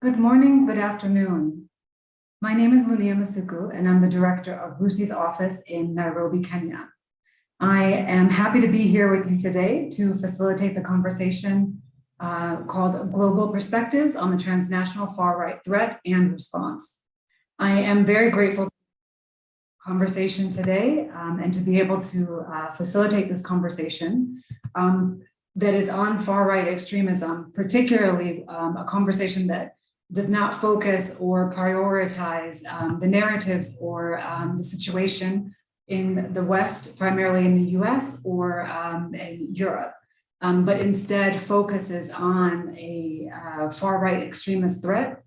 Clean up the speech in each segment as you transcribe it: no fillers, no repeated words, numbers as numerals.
Good morning, good afternoon. My name is Luniya Msuku, and I'm the director of RUSI's office in Nairobi, Kenya. I am happy to be here with you today to facilitate the conversation called Global Perspectives on the Transnational Far-Right Threat and Response. I am very grateful for the conversation today and to be able to facilitate this conversation that is on far-right extremism, particularly a conversation that does not focus or prioritize the narratives or the situation in the West, primarily in the US or in Europe, but instead focuses on a far-right extremist threat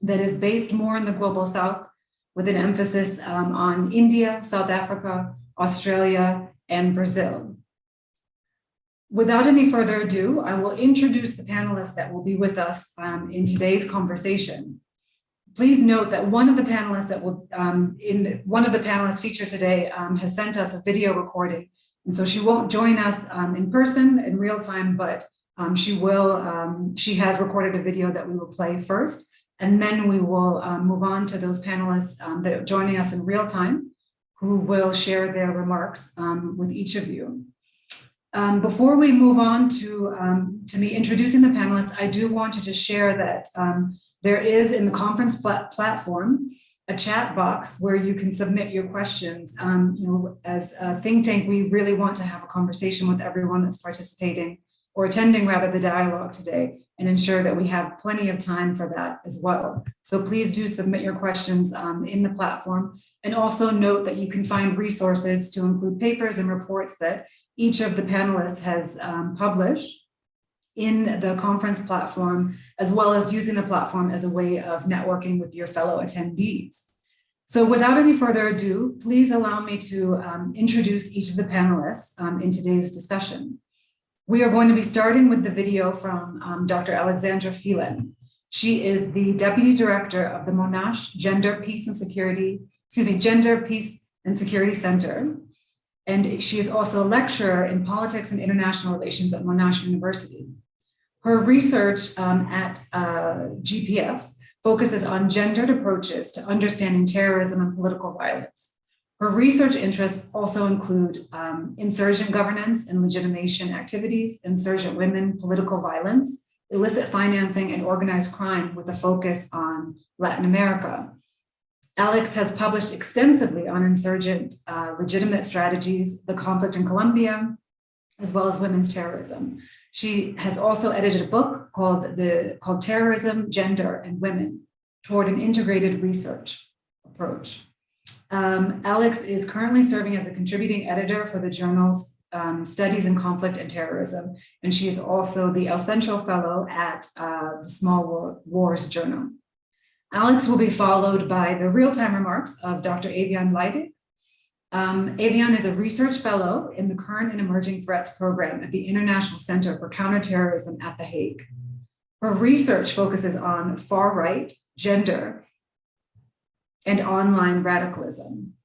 that is based more in the global South with an emphasis on India, South Africa, Australia, and Brazil. Without any further ado, I will introduce the panelists that will be with us in today's conversation. Please note that one of the panelists featured today has sent us a video recording, and so she won't join us in person in real time, but she has recorded a video that we will play first, and then we will move on to those panelists that are joining us in real time, who will share their remarks with each of you. Before we move on to me introducing the panelists, I do want to just share that there is in the conference platform a chat box where you can submit your questions. As a think tank, we really want to have a conversation with everyone that's participating or attending rather the dialogue today and ensure that we have plenty of time for that as well. So please do submit your questions in the platform, and also note that you can find resources to include papers and reports that each of the panelists has published in the conference platform, as well as using the platform as a way of networking with your fellow attendees. So without any further ado, please allow me to introduce each of the panelists in today's discussion. We are going to be starting with the video from Dr. Alexandra Phelan. She is the Deputy Director of the Monash Gender, Peace and Security Center. And she is also a lecturer in politics and international relations at Monash University. Her research at GPS focuses on gendered approaches to understanding terrorism and political violence. Her research interests also include insurgent governance and legitimation activities, insurgent women, political violence, illicit financing, and organized crime with a focus on Latin America. Alex has published extensively on insurgent legitimate strategies, the conflict in Colombia, as well as women's terrorism. She has also edited a book called Terrorism, Gender, and Women, toward an integrated research approach. Alex is currently serving as a contributing editor for the journals Studies in Conflict and Terrorism, and she is also the El Centro Fellow at the Small Wars Journal. Alex will be followed by the real-time remarks of Dr. Avion Leiden. Eviane is a research fellow in the Current and Emerging Threats program at the International Center for Counter-Terrorism at The Hague. Her research focuses on far-right, gender, and online radicalism,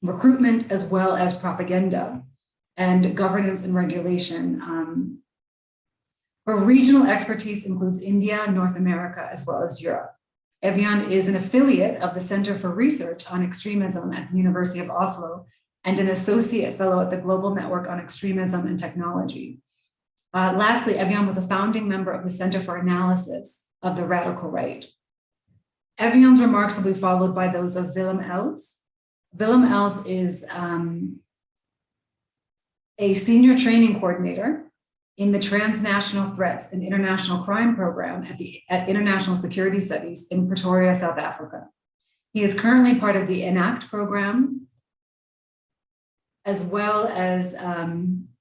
recruitment as well as propaganda, and governance and regulation. Her regional expertise includes India, North America, as well as Europe. Eviane is an affiliate of the Center for Research on Extremism at the University of Oslo and an associate fellow at the Global Network on Extremism and Technology. Lastly, Eviane was a founding member of the Center for Analysis of the Radical Right. Eviane's remarks will be followed by those of Willem Els. Willem Els is a senior training coordinator in the Transnational Threats and International Crime Program at International Security Studies in Pretoria, South Africa. He is currently part of the ENACT program, as well as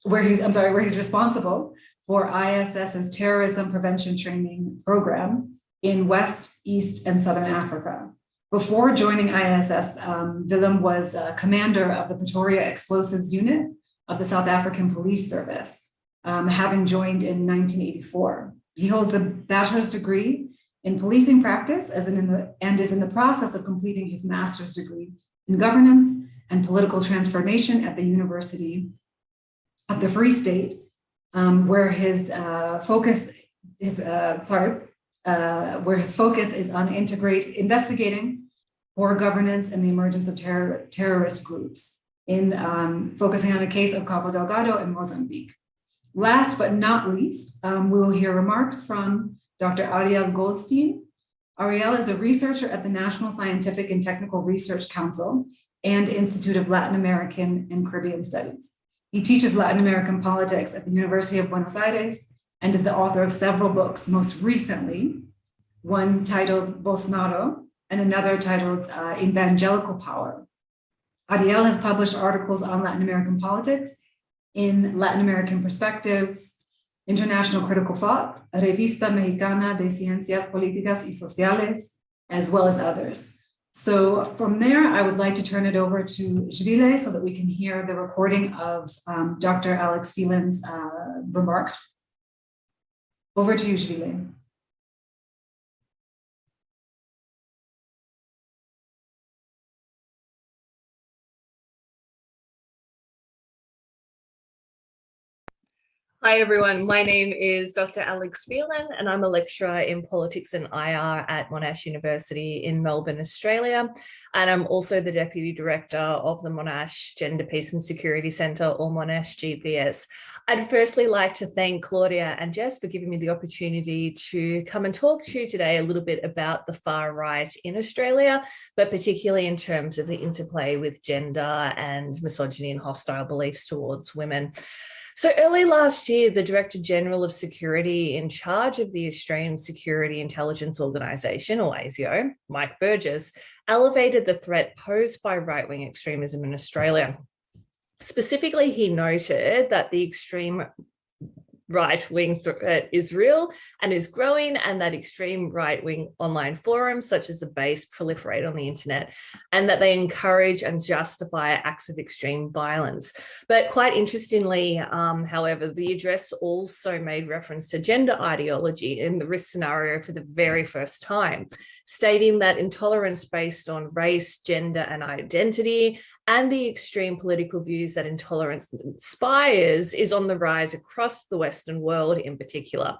where he's responsible for ISS's terrorism prevention training program in West, East, and Southern Africa. Before joining ISS, Willem was commander of the Pretoria Explosives Unit of the South African Police Service, having joined in 1984. He holds a bachelor's degree in policing practice and is in the process of completing his master's degree in governance and political transformation at the University of the Free State, where his where his focus is on investigating poor governance and the emergence of terrorist groups, in focusing on a case of Cabo Delgado in Mozambique. Last but not least, we will hear remarks from Dr. Ariel Goldstein. Ariel is a researcher at the National Scientific and Technical Research Council and Institute of Latin American and Caribbean Studies. He teaches Latin American politics at the University of Buenos Aires and is the author of several books, most recently, one titled Bolsonaro and another titled Evangelical Power. Ariel has published articles on Latin American politics in Latin American Perspectives, International Critical Thought, Revista Mexicana de Ciencias Políticas y Sociales, as well as others. So from there, I would like to turn it over to Jvile so that we can hear the recording of Dr. Alex Phelan's remarks. Over to you, Jvile. Hi everyone, my name is Dr. Alex Phelan and I'm a lecturer in politics and IR at Monash University in Melbourne, Australia. And I'm also the Deputy Director of the Monash Gender, Peace and Security Centre, or Monash GPS. I'd firstly like to thank Claudia and Jess for giving me the opportunity to come and talk to you today a little bit about the far right in Australia, but particularly in terms of the interplay with gender and misogyny and hostile beliefs towards women. So early last year, the Director General of Security in charge of the Australian Security Intelligence Organisation, or ASIO, Mike Burgess, elevated the threat posed by right-wing extremism in Australia. Specifically, he noted that the extreme right-wing threat is real and is growing, and that extreme right-wing online forums such as the Base proliferate on the internet, and that they encourage and justify acts of extreme violence. But quite interestingly, however, the address also made reference to gender ideology in the risk scenario for the very first time, stating that intolerance based on race, gender, and identity, and the extreme political views that intolerance inspires is on the rise across the Western world in particular.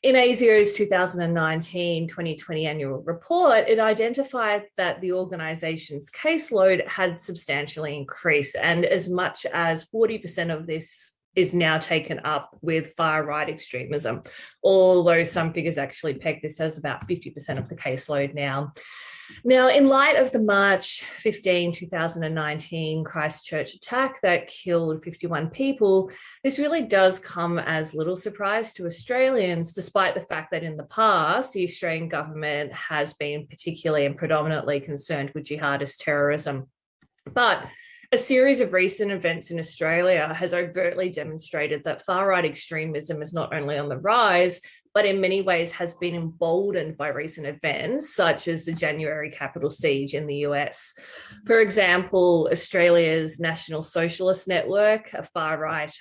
In ASIO's 2019-2020 annual report, it identified that the organisation's caseload had substantially increased, and as much as 40% of this is now taken up with far-right extremism, although some figures actually peg this as about 50% of the caseload now. Now, in light of the March 15, 2019 Christchurch attack that killed 51 people, this really does come as little surprise to Australians, despite the fact that in the past, the Australian government has been particularly and predominantly concerned with jihadist terrorism. But a series of recent events in Australia has overtly demonstrated that far-right extremism is not only on the rise, but in many ways has been emboldened by recent events, such as the January Capitol siege in the US. For example, Australia's National Socialist Network, a far-right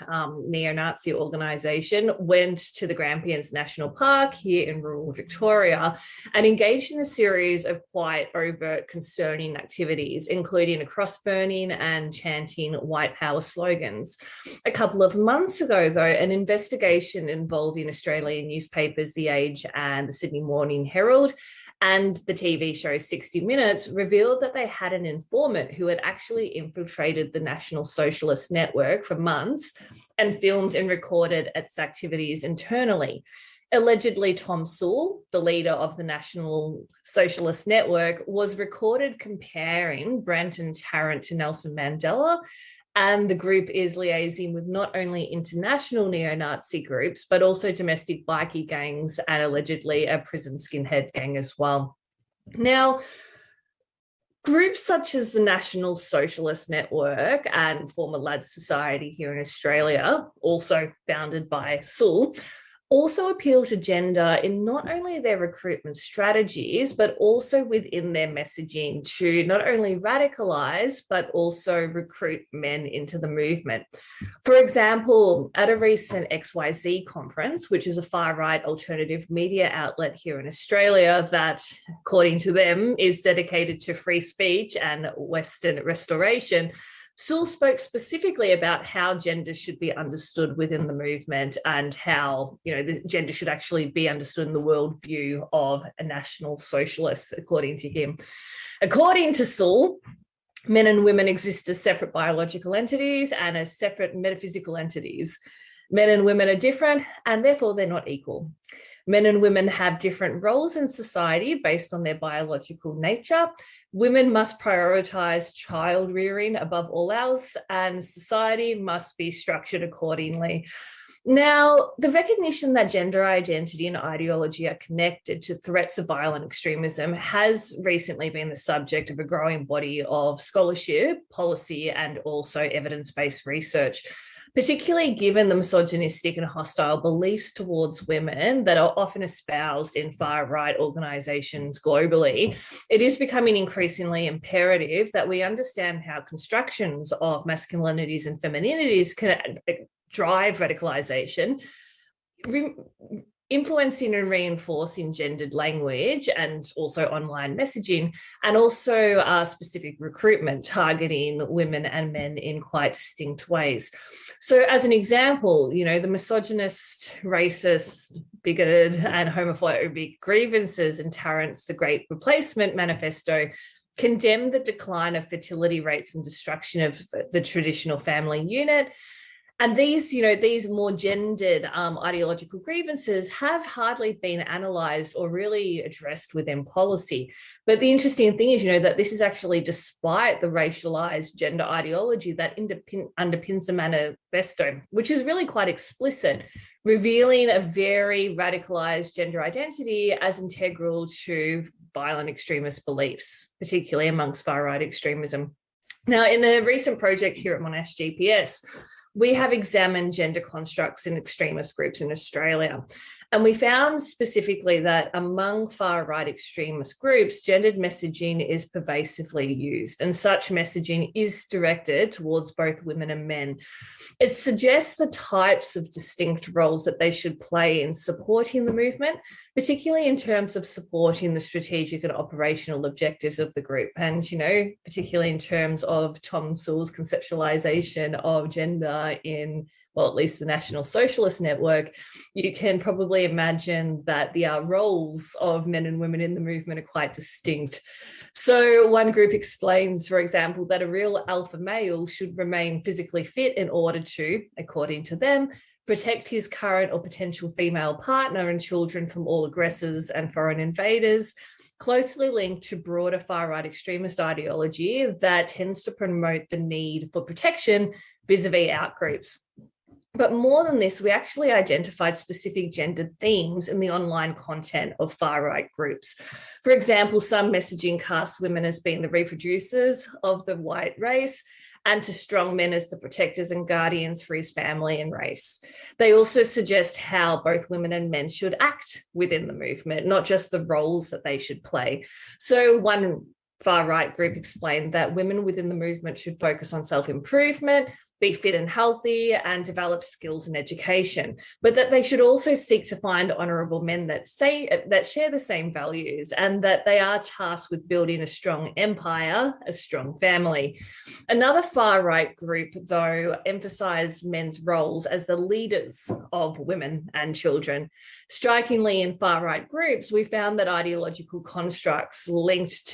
neo-Nazi organisation, went to the Grampians National Park here in rural Victoria and engaged in a series of quite overt concerning activities, including a cross-burning and chanting white power slogans. A couple of months ago, though, an investigation involving Australian newspapers, The Age and the Sydney Morning Herald, and the TV show 60 Minutes revealed that they had an informant who had actually infiltrated the National Socialist Network for months and filmed and recorded its activities internally. Allegedly, Tom Sewell, the leader of the National Socialist Network, was recorded comparing Brenton Tarrant to Nelson Mandela, and the group is liaising with not only international neo-Nazi groups, but also domestic bikie gangs and allegedly a prison skinhead gang as well. Now, groups such as the National Socialist Network and former Lads Society here in Australia, also founded by Sewell, also appeal to gender in not only their recruitment strategies, but also within their messaging to not only radicalize, but also recruit men into the movement. For example, at a recent XYZ conference, which is a far-right alternative media outlet here in Australia that, according to them, is dedicated to free speech and Western restoration, Sewell spoke specifically about how gender should be understood within the movement and how, the gender should actually be understood in the worldview of a national socialist, according to him. According to Sewell, men and women exist as separate biological entities and as separate metaphysical entities. Men and women are different and therefore they're not equal. Men and women have different roles in society based on their biological nature. Women must prioritize child rearing above all else, and society must be structured accordingly. Now, the recognition that gender identity and ideology are connected to threats of violent extremism has recently been the subject of a growing body of scholarship, policy, and also evidence-based research, particularly given the misogynistic and hostile beliefs towards women that are often espoused in far-right organisations globally. It is becoming increasingly imperative that we understand how constructions of masculinities and femininities can drive radicalisation, influencing and reinforcing gendered language and also online messaging, and also specific recruitment targeting women and men in quite distinct ways. So as an example, the misogynist, racist, bigoted and homophobic grievances in Tarrant's The Great Replacement manifesto condemn the decline of fertility rates and destruction of the traditional family unit. And these more gendered ideological grievances have hardly been analysed or really addressed within policy. But the interesting thing is, that this is actually despite the racialised gender ideology that underpins the manifesto, which is really quite explicit, revealing a very radicalised gender identity as integral to violent extremist beliefs, particularly amongst far-right extremism. Now, in a recent project here at Monash GPS, we have examined gender constructs in extremist groups in Australia. And we found specifically that among far-right extremist groups, gendered messaging is pervasively used, and such messaging is directed towards both women and men. It suggests the types of distinct roles that they should play in supporting the movement, particularly in terms of supporting the strategic and operational objectives of the group. And, particularly in terms of Tom Sewell's conceptualization of gender in, well, at least the National Socialist Network, you can probably imagine that the roles of men and women in the movement are quite distinct. So one group explains, for example, that a real alpha male should remain physically fit in order to, according to them, protect his current or potential female partner and children from all aggressors and foreign invaders, closely linked to broader far-right extremist ideology that tends to promote the need for protection vis-a-vis outgroups. But more than this, we actually identified specific gendered themes in the online content of far-right groups. For example, some messaging casts women as being the reproducers of the white race, and to strong men as the protectors and guardians for his family and race. They also suggest how both women and men should act within the movement, not just the roles that they should play. So one far-right group explained that women within the movement should focus on self-improvement, be fit and healthy, and develop skills and education, but that they should also seek to find honourable men that share the same values, and that they are tasked with building a strong empire, a strong family. Another far-right group, though, emphasised men's roles as the leaders of women and children. Strikingly, in far-right groups, we found that ideological constructs linked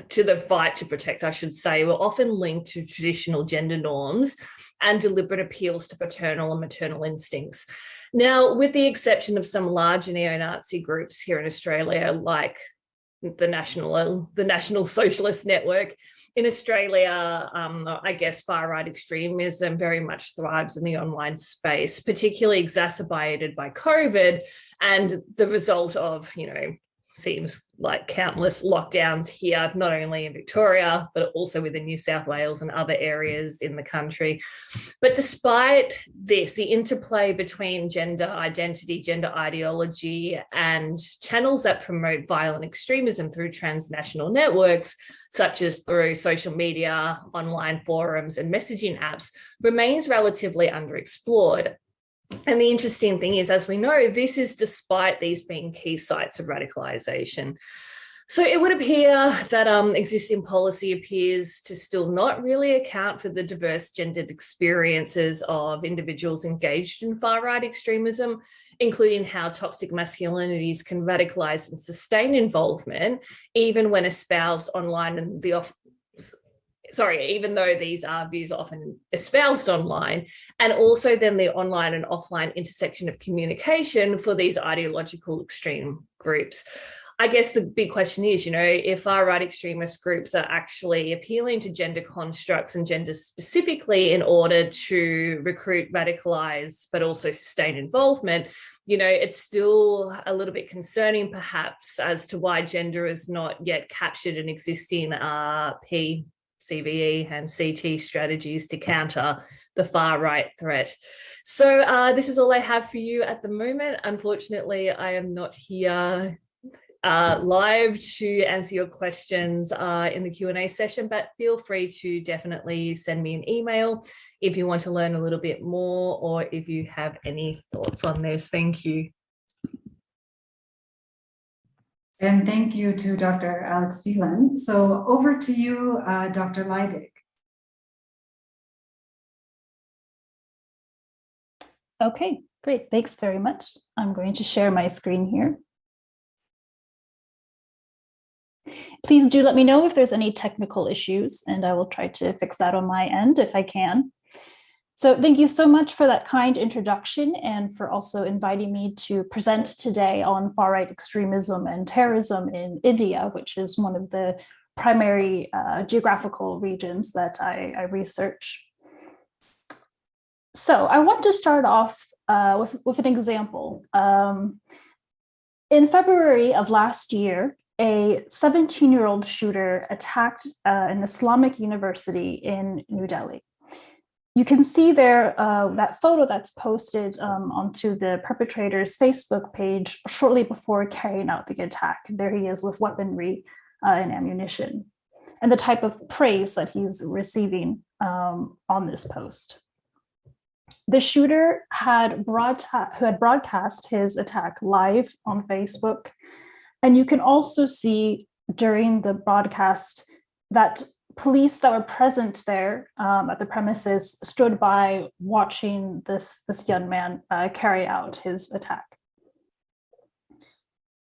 to the fight to protect, I should say, were often linked to traditional gender norms and deliberate appeals to paternal and maternal instincts. Now, with the exception of some larger neo-Nazi groups here in Australia, like the National Socialist Network, in Australia, I guess far-right extremism very much thrives in the online space, particularly exacerbated by COVID and the result of, seems like countless lockdowns here, not only in Victoria, but also within New South Wales and other areas in the country. But despite this, the interplay between gender identity, gender ideology, and channels that promote violent extremism through transnational networks, such as through social media, online forums, and messaging apps, remains relatively underexplored. And the interesting thing is, as we know, this is despite these being key sites of radicalisation. So it would appear that existing policy appears to still not really account for the diverse gendered experiences of individuals engaged in far-right extremism, including how toxic masculinities can radicalize and sustain involvement, even when espoused online and even though these are views often espoused online, and also then the online and offline intersection of communication for these ideological extreme groups. I guess the big question is, if far-right extremist groups are actually appealing to gender constructs and gender specifically in order to recruit, radicalize, but also sustain involvement, it's still a little bit concerning perhaps as to why gender is not yet captured in existing P, CVE and CT strategies to counter the far-right threat. So this is all I have for you at the moment. Unfortunately, I am not here live to answer your questions in the Q&A session, but feel free to definitely send me an email if you want to learn a little bit more or if you have any thoughts on this. Thank you. And thank you to Dr. Alex Phelan. So over to you, Dr. Leidig. Okay, great. Thanks very much. I'm going to share my screen here. Please do let me know if there's any technical issues, and I will try to fix that on my end if I can. So thank you so much for that kind introduction and for also inviting me to present today on far-right extremism and terrorism in India, which is one of the primary geographical regions that I research. So I want to start off with an example. In February of last year, a 17-year-old shooter attacked an Islamic university in New Delhi. You can see there that photo that's posted onto the perpetrator's Facebook page shortly before carrying out the attack. There he is with weaponry and ammunition, and the type of praise that he's receiving on this post. The shooter had broadcast his attack live on Facebook, and you can also see during the broadcast that police that were present there at the premises stood by watching this young man carry out his attack.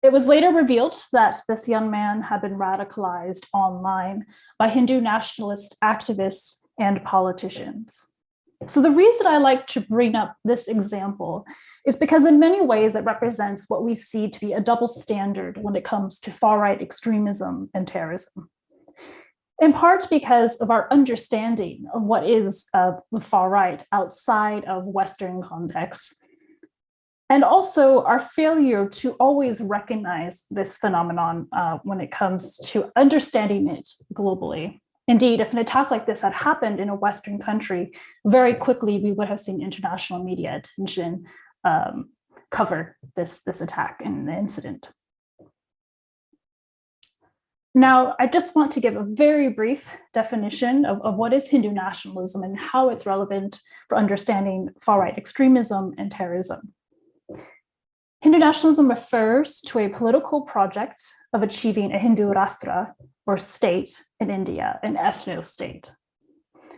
It was later revealed that this young man had been radicalized online by Hindu nationalist activists and politicians. So the reason I like to bring up this example is because in many ways it represents what we see to be a double standard when it comes to far-right extremism and terrorism. In part because of our understanding of what is the far right outside of Western contexts, and also our failure to always recognize this phenomenon when it comes to understanding it globally. Indeed, if an attack like this had happened in a Western country, very quickly we would have seen international media attention cover this attack and the incident. Now, I just want to give a very brief definition of what is Hindu nationalism and how it's relevant for understanding far-right extremism and terrorism. Hindu nationalism refers to a political project of achieving a Hindu Rashtra, or state, in India, an ethno-state.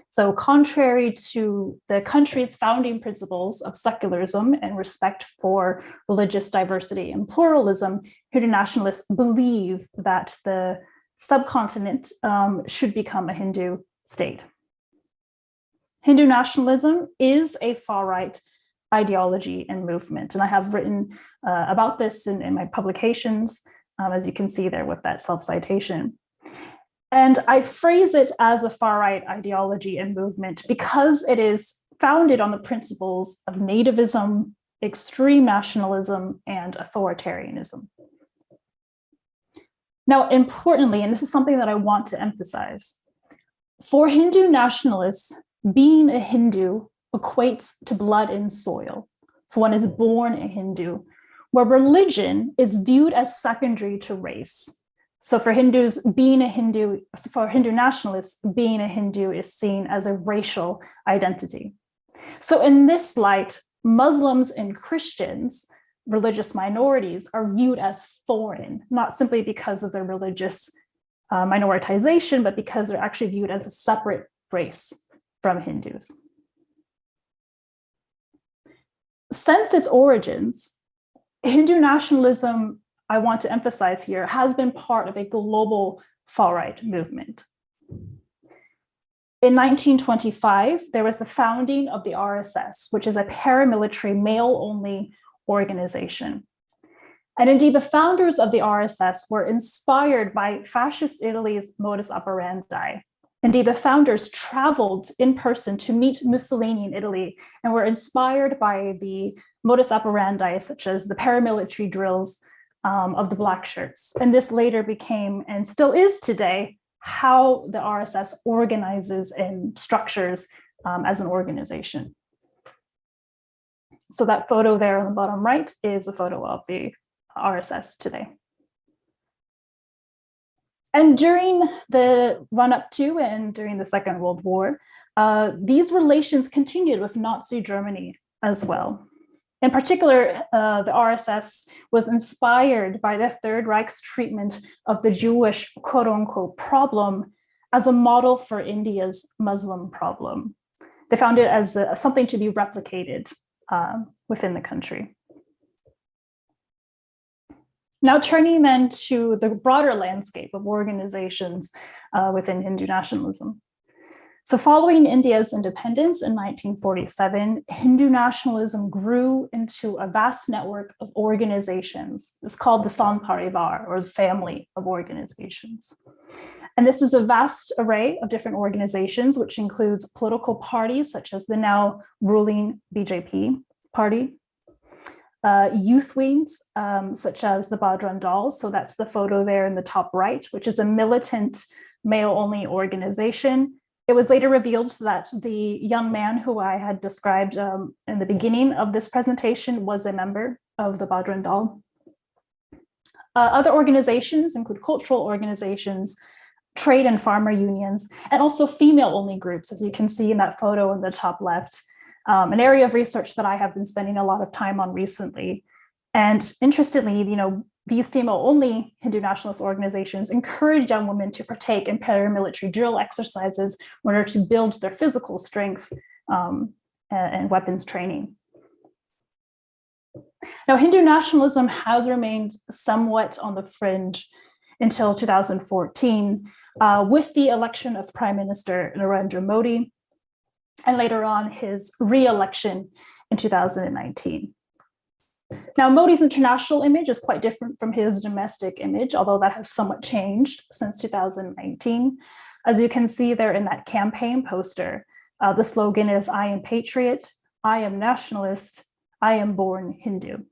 So contrary to the country's founding principles of secularism and respect for religious diversity and pluralism, Hindu nationalists believe that the subcontinent should become a Hindu state. Hindu nationalism is a far-right ideology and movement, and I have written about this in my publications, as you can see there with that self-citation. And I phrase it as a far-right ideology and movement because it is founded on the principles of nativism, extreme nationalism, and authoritarianism. Now, importantly, and this is something that I want to emphasize, for Hindu nationalists, being a Hindu equates to blood and soil. So one is born a Hindu, where religion is viewed as secondary to race. So for Hindus, being a Hindu, for Hindu nationalists, being a Hindu is seen as a racial identity. So in this light, Muslims and Christians religious minorities are viewed as foreign, not simply because of their religious minoritization, but because they're actually viewed as a separate race from Hindus. Since its origins, Hindu nationalism, I want to emphasize here, has been part of a global far-right movement. In 1925, there was the founding of the RSS, which is a paramilitary male-only organization. And indeed, the founders of the RSS were inspired by fascist Italy's modus operandi. Indeed, the founders traveled in person to meet Mussolini in Italy and were inspired by the modus operandi, such as the paramilitary drills of the black shirts. And this later became, and still is today, how the RSS organizes and structures as an organization. So that photo there on the bottom right is a photo of the RSS today. And during the run-up to and during the Second World War, these relations continued with Nazi Germany as well. In particular, the RSS was inspired by the Third Reich's treatment of the Jewish quote-unquote problem as a model for India's Muslim problem. They found it as something to be replicated within the country. Now turning then to the broader landscape of organizations within Hindu nationalism. So following India's independence in 1947, Hindu nationalism grew into a vast network of organizations. It's called the Sanparivar, or the family of organizations. And this is a vast array of different organizations, which includes political parties such as the now ruling BJP party, youth wings, such as the Bajrang Dal. So that's the photo there in the top right, which is a militant male-only organization. It was later revealed that the young man who I had described in the beginning of this presentation was a member of the Bajrang Dal. Other organizations include cultural organizations, trade and farmer unions, and also female-only groups, as you can see in that photo in the top left. An area of research that I have been spending a lot of time on recently. And interestingly, these female-only Hindu nationalist organizations encourage young women to partake in paramilitary drill exercises in order to build their physical strength and weapons training. Now, Hindu nationalism has remained somewhat on the fringe until 2014 with the election of Prime Minister Narendra Modi, and later on his re-election in 2019. Now, Modi's international image is quite different from his domestic image, although that has somewhat changed since 2019. As you can see there in that campaign poster, the slogan is, "I am patriot, I am nationalist, I am born Hindu."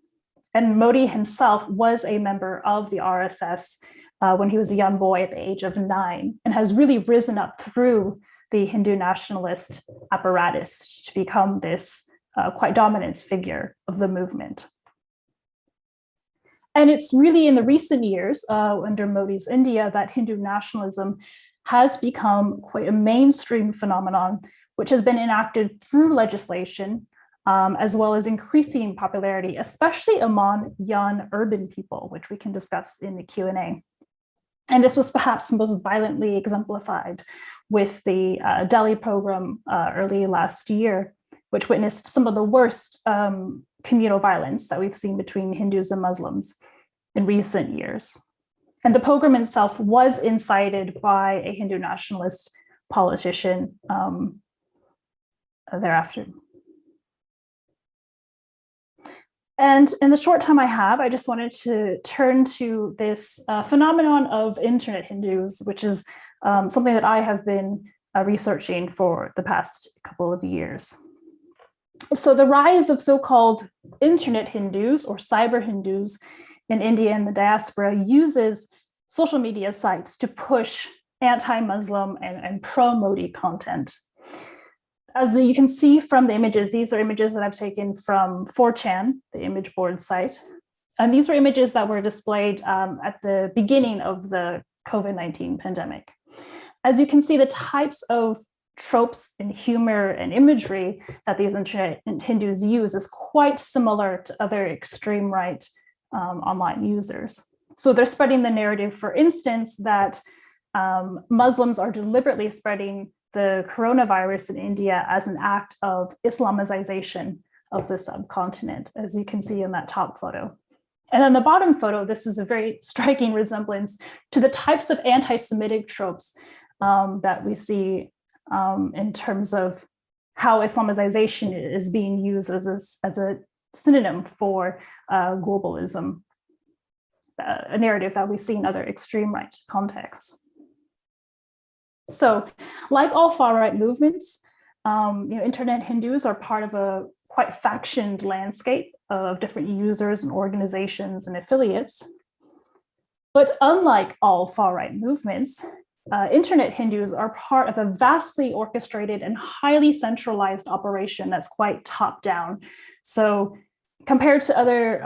And Modi himself was a member of the RSS when he was a young boy at the age of 9, and has really risen up through the Hindu nationalist apparatus to become this quite dominant figure of the movement. And it's really in the recent years under Modi's India that Hindu nationalism has become quite a mainstream phenomenon, which has been enacted through legislation, as well as increasing popularity, especially among young urban people, which we can discuss in the Q&A. And this was perhaps most violently exemplified with the Delhi program early last year, which witnessed some of the worst communal violence that we've seen between Hindus and Muslims in recent years. And the pogrom itself was incited by a Hindu nationalist politician thereafter. And in the short time I have, I just wanted to turn to this phenomenon of internet Hindus, which is something that I have been researching for the past couple of years. So the rise of so-called internet Hindus or cyber Hindus in India and the diaspora uses social media sites to push anti-Muslim and pro-Modi content. As you can see from the images, these are images that I've taken from 4chan, the image board site. And these were images that were displayed at the beginning of the COVID-19 pandemic. As you can see, the types of tropes and humor and imagery that these internet Hindus use is quite similar to other extreme right online users. So they're spreading the narrative, for instance, that Muslims are deliberately spreading the coronavirus in India as an act of Islamization of the subcontinent, as you can see in that top photo. And then the bottom photo, this is a very striking resemblance to the types of anti-Semitic tropes that we see in terms of how Islamization is being used as a synonym for globalism, a narrative that we see in other extreme right contexts. So, like all far-right movements, internet Hindus are part of a quite factioned landscape of different users and organizations and affiliates. But unlike all far-right movements, internet Hindus are part of a vastly orchestrated and highly centralized operation that's quite top-down. So compared to other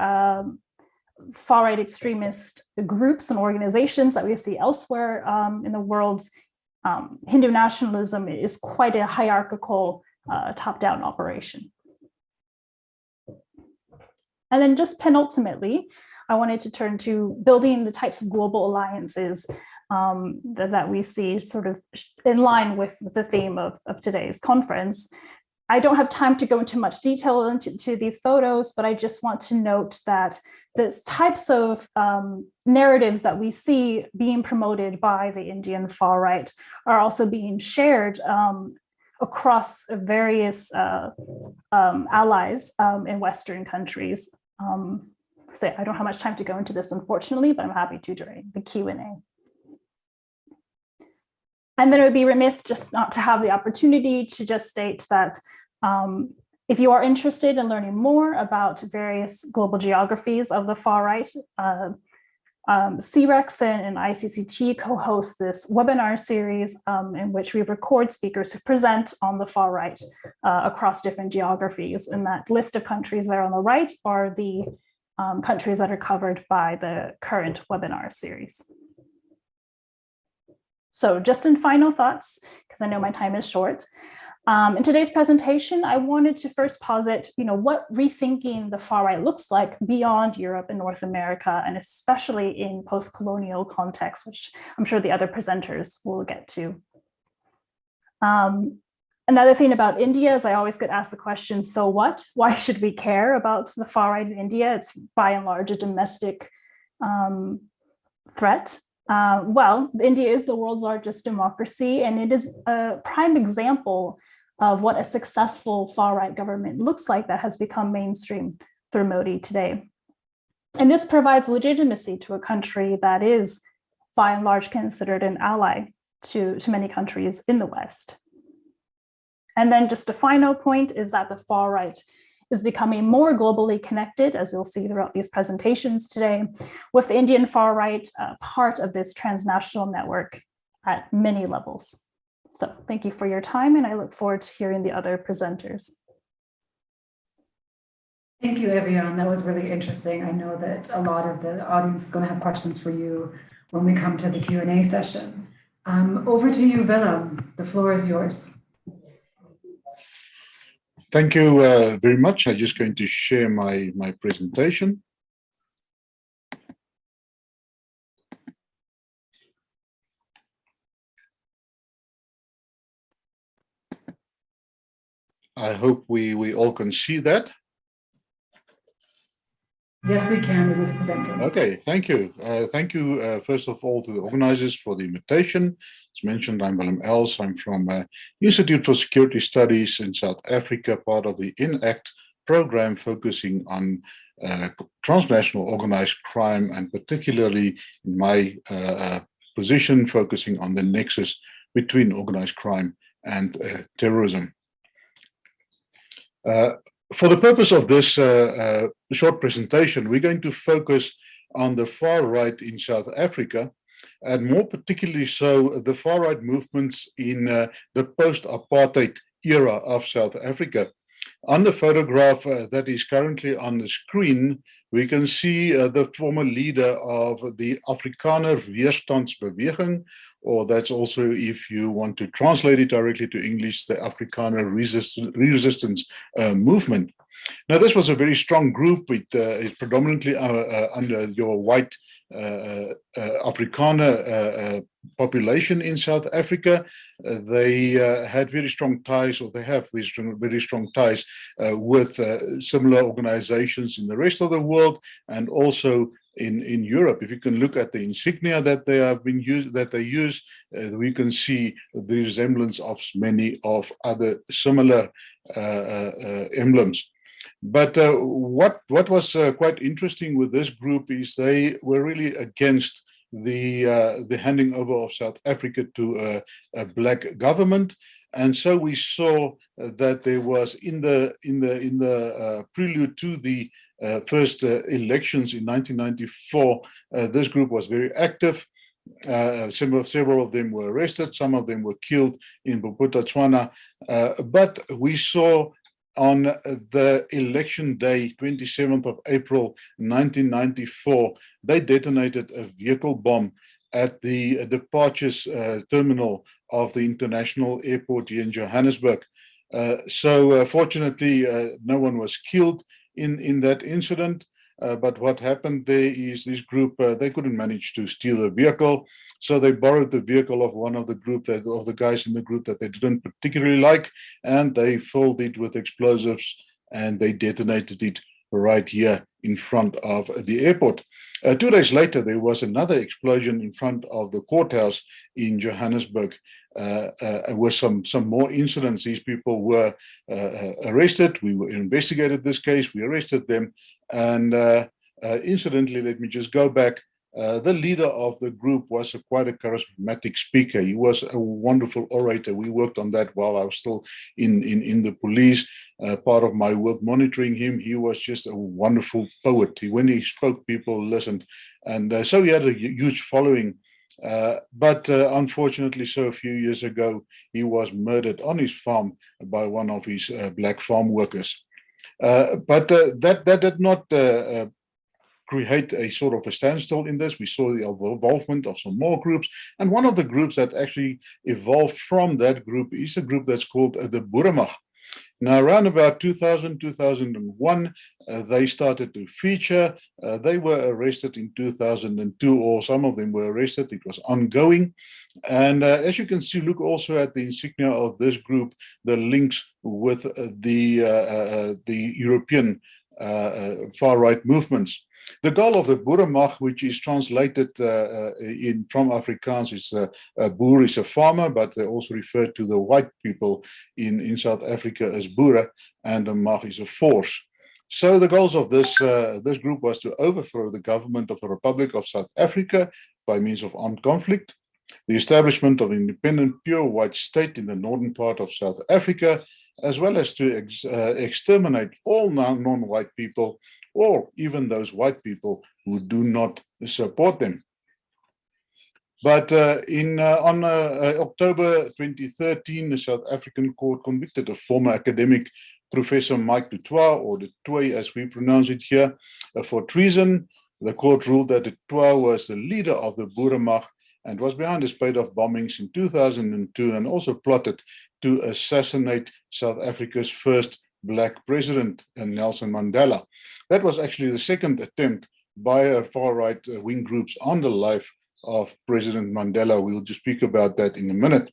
far-right extremist groups and organizations that we see elsewhere in the world, Hindu nationalism is quite a hierarchical top-down operation. And then just penultimately, I wanted to turn to building the types of global alliances that we see sort of in line with the theme of today's conference. I don't have time to go into much detail into these photos, but I just want to note that the types of narratives that we see being promoted by the Indian far right are also being shared across various allies in Western countries. So I don't have much time to go into this, unfortunately, but I'm happy to during the Q&A. And then it would be remiss just not to have the opportunity to just state that if you are interested in learning more about various global geographies of the far right, CREX and ICCT co-host this webinar series in which we record speakers who present on the far right across different geographies. And that list of countries there on the right are the countries that are covered by the current webinar series. So just in final thoughts, because I know my time is short, in today's presentation, I wanted to first posit, what rethinking the far right looks like beyond Europe and North America, and especially in post-colonial context, which I'm sure the other presenters will get to. Another thing about India is I always get asked the question, so what? Why should we care about the far right in India? It's by and large a domestic threat. Well, India is the world's largest democracy, and it is a prime example of what a successful far-right government looks like that has become mainstream through Modi today. And this provides legitimacy to a country that is, by and large, considered an ally to many countries in the West. And then just a final point is that the far-right is becoming more globally connected, as you'll see throughout these presentations today, with the Indian far right part of this transnational network at many levels. So thank you for your time, and I look forward to hearing the other presenters. Thank you, Eviane. That was really interesting. I know that a lot of the audience is going to have questions for you when we come to the Q&A session. Over to you, Willem. The floor is yours. Thank you very much. I'm just going to share my presentation. I hope we all can see that. Yes, we can. It is presented. Okay, thank you. Thank you, first of all, to the organizers for the invitation. As mentioned, I'm Willem. I'm from Institute for Security Studies in South Africa, part of the INACT program focusing on transnational organized crime, and particularly in my position focusing on the nexus between organized crime and terrorism. For the purpose of this short presentation, we're going to focus on the far right in South Africa, and more particularly so the far right movements in the post-apartheid era of South Africa. On the photograph that is currently on the screen, we can see the former leader of the Afrikaner Weerstandsbeweging, or that's also, if you want to translate it directly to English, the Afrikaner resistance movement. Now, this was a very strong group. It predominantly under your white Afrikaner population in South Africa. They had very strong ties, or they have very strong ties with similar organizations in the rest of the world, and also in Europe. If you can look at the insignia that they have been used, that they use, we can see the resemblance of many of other similar emblems. But what was quite interesting with this group is they were really against the handing over of South Africa to a black government, and so we saw that there was in the prelude to the first elections in 1994, this group was very active. Several of them were arrested, some of them were killed in Bophuthatswana, but we saw on the election day, 27th of April, 1994, they detonated a vehicle bomb at the departures terminal of the international airport here in Johannesburg. So fortunately, no one was killed in that incident. But what happened there is this group, they couldn't manage to steal a vehicle. So they borrowed the vehicle of one of the guys in the group that they didn't particularly like, and they filled it with explosives and they detonated it right here in front of the airport. 2 days later, there was another explosion in front of the courthouse in Johannesburg with some more incidents. These people were arrested. We investigated this case. We arrested them. And incidentally, let me just go back. The leader of the group was quite a charismatic speaker. He was a wonderful orator. We worked on that while I was still in the police. Part of my work monitoring him, he was just a wonderful poet. When he spoke, people listened. And so he had a huge following. But unfortunately, so a few years ago, he was murdered on his farm by one of his black farm workers. But that did not create a sort of a standstill in this. We saw the involvement of some more groups. And one of the groups that actually evolved from that group is a group that's called the Boeremag. Now, around about 2000, 2001, they started to feature. They were arrested in 2002, or some of them were arrested. It was ongoing. And as you can see, look also at the insignia of this group, the links with the European far-right movements. The goal of the Boeremag, which is translated from Afrikaans, is boer is a farmer, but they also refer to the white people in South Africa as boere, and a mag is a force. So the goals of this group was to overthrow the government of the Republic of South Africa by means of armed conflict, the establishment of an independent pure white state in the northern part of South Africa, as well as to exterminate all non-white people, or even those white people who do not support them. But on October 2013, the South African court convicted a former academic, Professor Mike du Toit, or du Toit as we pronounce it here, for treason. The court ruled that du Toit was the leader of the Boeremag and was behind a spate of bombings in 2002, and also plotted to assassinate South Africa's first black president, Nelson Mandela. That was actually the second attempt by far-right wing groups on the life of President Mandela. We'll just speak about that in a minute.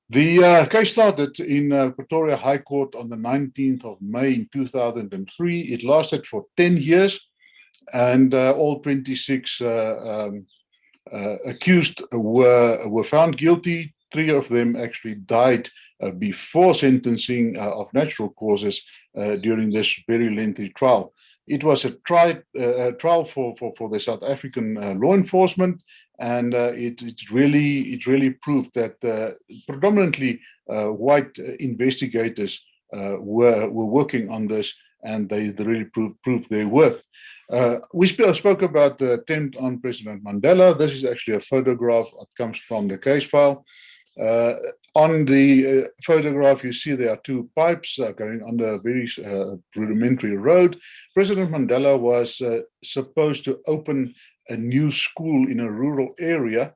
The case started in Pretoria High Court on the 19th of May in 2003. It lasted for 10 years, and all 26 accused were found guilty. 3 of them actually died before sentencing of natural causes during this very lengthy trial. It was a trial for the South African law enforcement, and it really proved that predominantly white investigators were working on this, and they really proved their worth. We spoke about the attempt on President Mandela. This is actually a photograph that comes from the case file. On the photograph, you see there are two pipes going under a very rudimentary road. President Mandela was supposed to open a new school in a rural area,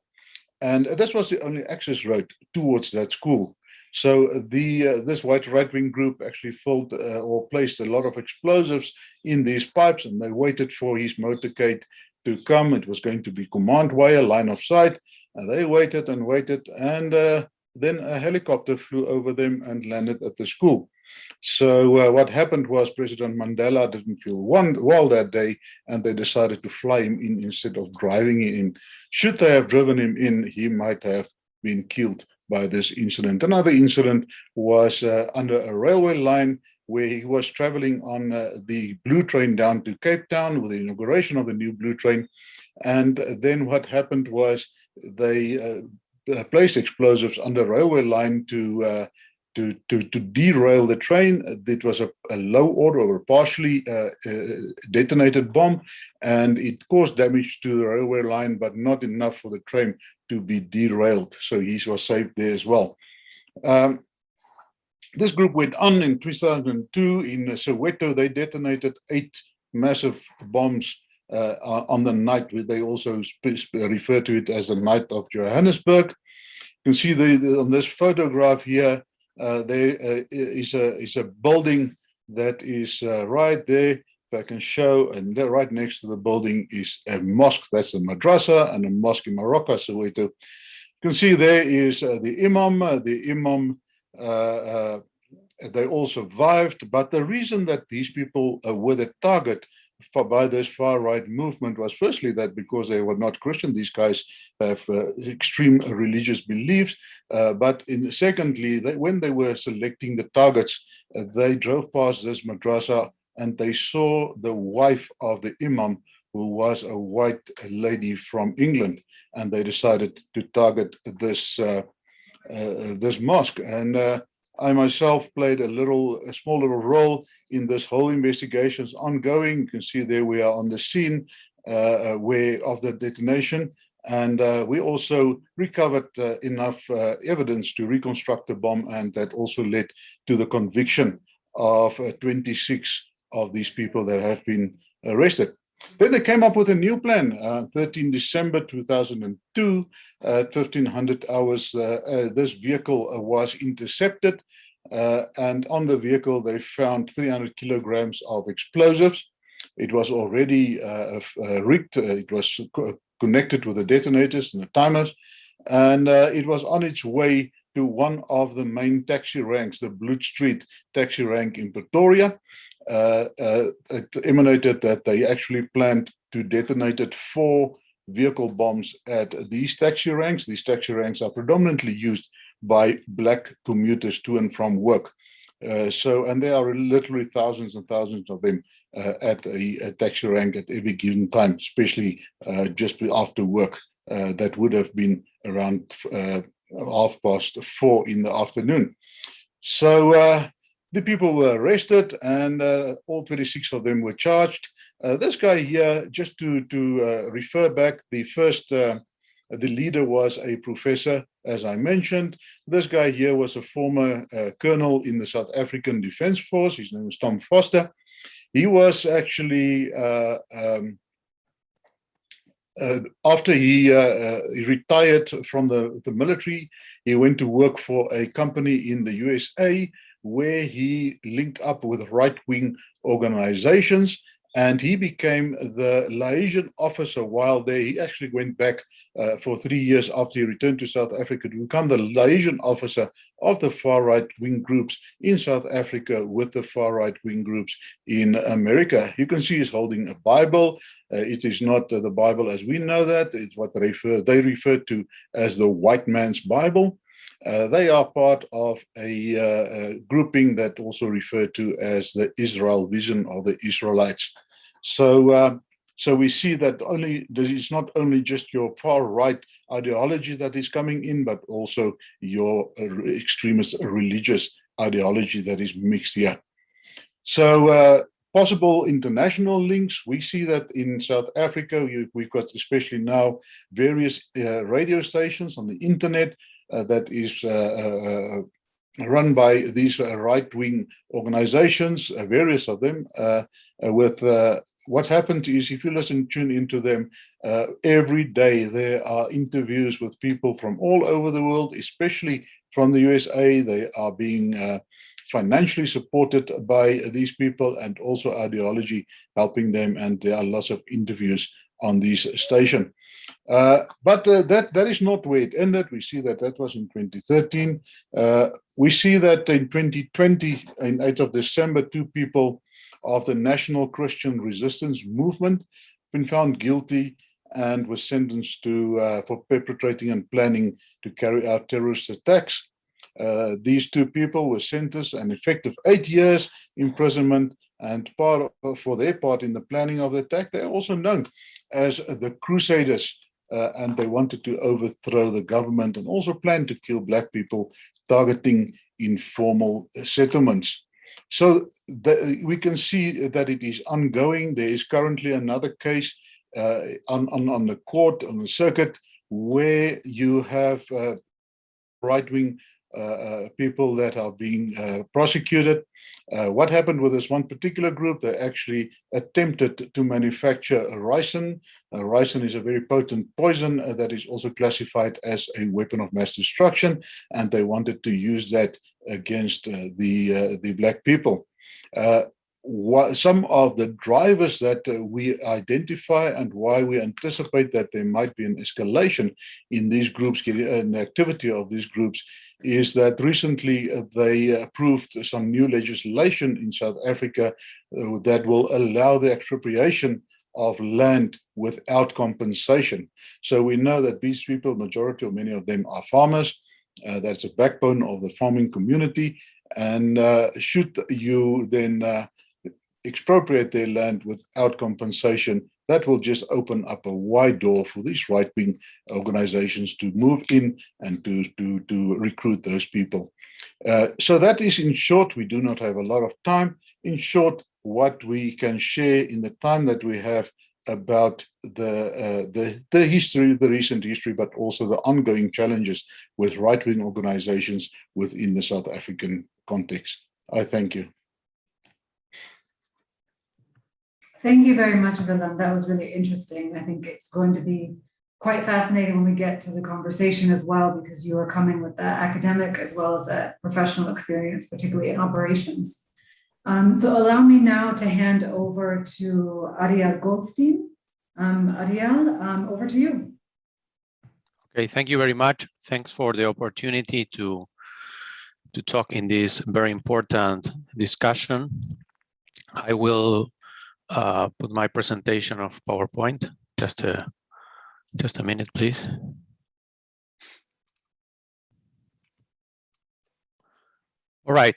and this was the only access road towards that school. So this white right-wing group actually filled or placed a lot of explosives in these pipes, and they waited for his motorcade to come. It was going to be command wire, line of sight. And they waited and waited, and then a helicopter flew over them and landed at the school. So what happened was President Mandela didn't feel well that day, and they decided to fly him in instead of driving him in. Should they have driven him in, he might have been killed by this incident. Another incident was under a railway line where he was traveling on the blue train down to Cape Town with the inauguration of the new blue train. And then what happened was they placed explosives on the railway line to derail the train. It was a low order or a partially detonated bomb, and it caused damage to the railway line, but not enough for the train to be derailed. So he was saved there as well. This group went on in 2002 in Soweto. They detonated 8 massive bombs on the night. They also refer to it as the night of Johannesburg. You can see on this photograph here, there is a building that is right there, if I can show, and there right next to the building is a mosque. That's the madrasa and a mosque in Morocco, Soweto. You can see there is the imam. They all survived, but the reason that these people were the target by this far-right movement was firstly that because they were not Christian, these guys have extreme religious beliefs, but secondly, when they were selecting the targets, they drove past this madrasa and they saw the wife of the imam, who was a white lady from England, and they decided to target this this mosque. And I myself played a small little role in this whole investigation. Is ongoing. You can see there we are on the scene of the detonation, and we also recovered enough evidence to reconstruct the bomb, and that also led to the conviction of 26 of these people that have been arrested. Then they came up with a new plan. 13 December 2002, at 1500 hours, this vehicle was intercepted, and on the vehicle they found 300 kilograms of explosives. It was already rigged. It was connected with the detonators and the timers, and it was on its way to one of the main taxi ranks, the Blood Street taxi rank in Pretoria. It emanated that they actually planned to detonate 4 vehicle bombs at these taxi ranks. These taxi ranks are predominantly used by black commuters to and from work. And there are literally thousands and thousands of them at a taxi rank at every given time, especially just after work. That would have been around 4:30 in the afternoon. So the people were arrested, and all 26 of them were charged. This guy here, just to refer back, the leader was a professor, as I mentioned. This guy here was a former colonel in the South African Defence Force. His name was Tom Foster. He was actually, after he retired from the military, he went to work for a company in the USA, where he linked up with right-wing organizations, and he became the liaison officer while there. He actually went back for 3 years after he returned to South Africa to become the liaison officer of the far right-wing groups in South Africa with the far right-wing groups in America. You can see he's holding a Bible. It is not the Bible as we know that. It's what they refer to as the white man's Bible. They are part of a grouping that also referred to as the Israel Vision or the Israelites. So we see that it's not only just your far right ideology that is coming in, but also your extremist religious ideology that is mixed here. So possible international links. We see that in South Africa, we've got especially now various radio stations on the internet that is run by these right-wing organizations, various of them, with what happened is, if you tune into them, every day there are interviews with people from all over the world, especially from the USA. They are being financially supported by these people, and also ideology helping them, and there are lots of interviews on this station. But that is not where it ended. We see that was in 2013. We see that in 2020, in 8th of December, 2 people of the National Christian Resistance Movement been found guilty and were sentenced to for perpetrating and planning to carry out terrorist attacks. These 2 people were sentenced an effective 8 years imprisonment, and for their part in the planning of the attack. They're also known as the Crusaders, and they wanted to overthrow the government and also planned to kill Black people, targeting informal settlements. So we can see that it is ongoing. There is currently another case on the court, on the circuit, where you have right-wing people that are being prosecuted. What happened with this one particular group? They actually attempted to manufacture ricin. Ricin is a very potent poison that is also classified as a weapon of mass destruction, and they wanted to use that against the Black people. Some of the drivers that we identify and why we anticipate that there might be an escalation in these groups, in the activity of these groups, is that recently they approved some new legislation in South Africa that will allow the expropriation of land without compensation. So we know that these people, majority or many of them, are farmers. That's a backbone of the farming community. And should you then expropriate their land without compensation, that will just open up a wide door for these right-wing organizations to move in and to recruit those people. So that is, in short. We do not have a lot of time. In short, what we can share in the time that we have about the history, the recent history, but also the ongoing challenges with right-wing organizations within the South African context. I thank you. Thank you very much, Willem. That was really interesting. I think it's going to be quite fascinating when we get to the conversation as well, because you are coming with that academic as well as that professional experience, particularly in operations. So allow me now to hand over to Ariel Goldstein. Ariel, over to you. Okay, thank you very much. Thanks for the opportunity to talk in this very important discussion. I will put my presentation of PowerPoint. Just a minute, please. All right,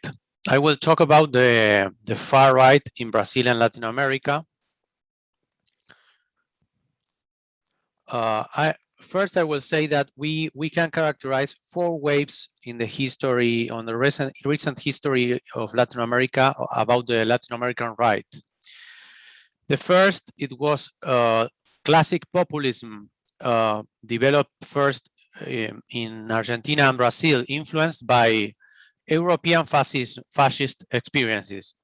I will talk about the far right in Brazil and Latin America. First, I will say that we can characterize 4 waves in the history, on the recent history of Latin America, about the Latin American right. The first, it was classic populism, developed first in Argentina and Brazil, influenced by European fascist experiences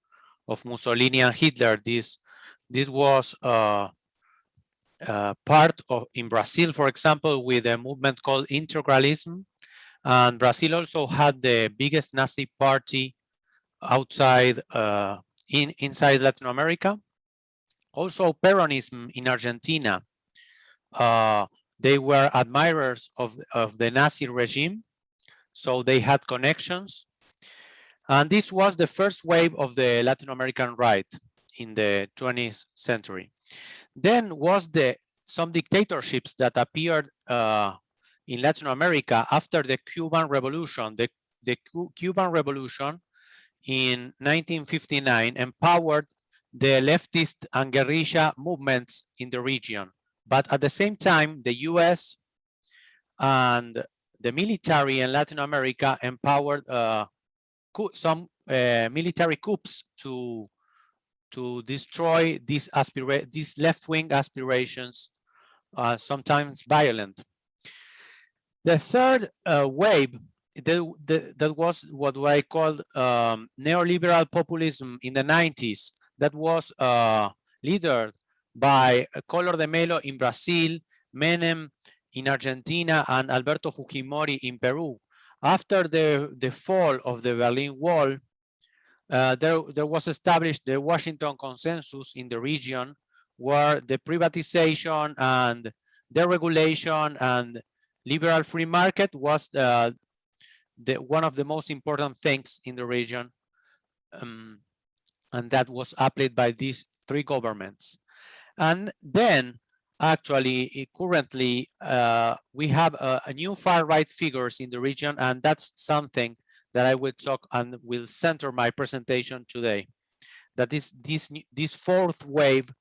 of Mussolini and Hitler. This was part of, in Brazil, for example, with a movement called integralism. And Brazil also had the biggest Nazi party outside, inside Latin America. Also, Peronism in Argentina. They were admirers of the Nazi regime, so they had connections. And this was the first wave of the Latin American right in the 20th century. Then was some dictatorships that appeared in Latin America after the Cuban Revolution. The Cuban Revolution in 1959 empowered the leftist and guerrilla movements in the region. But at the same time, the US and the military in Latin America empowered some military coups to destroy these left-wing aspirations, sometimes violent. The third wave, that was what I called neoliberal populism in the 90s. That was led by Collor de Mello in Brazil, Menem in Argentina, and Alberto Fujimori in Peru. After the fall of the Berlin Wall, there was established the Washington Consensus in the region, where the privatization and deregulation and liberal free market was one of the most important things in the region, and that was applied by these three governments. And then, actually, currently, we have a new far-right figures in the region, and that's something that I will talk and will center my presentation today. That is this fourth wave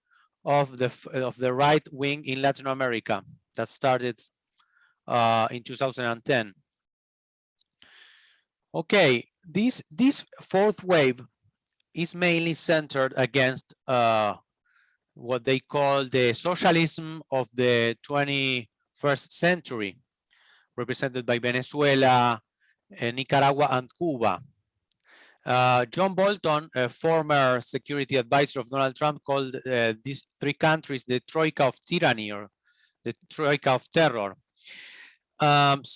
of the right wing in Latin America that started in 2010. Okay, this fourth wave is mainly centered against what they call the socialism of the 21st century, represented by Venezuela, Nicaragua, and Cuba. John Bolton, a former security advisor of Donald Trump, called these three countries the Troika of Tyranny, or the Troika of Terror. The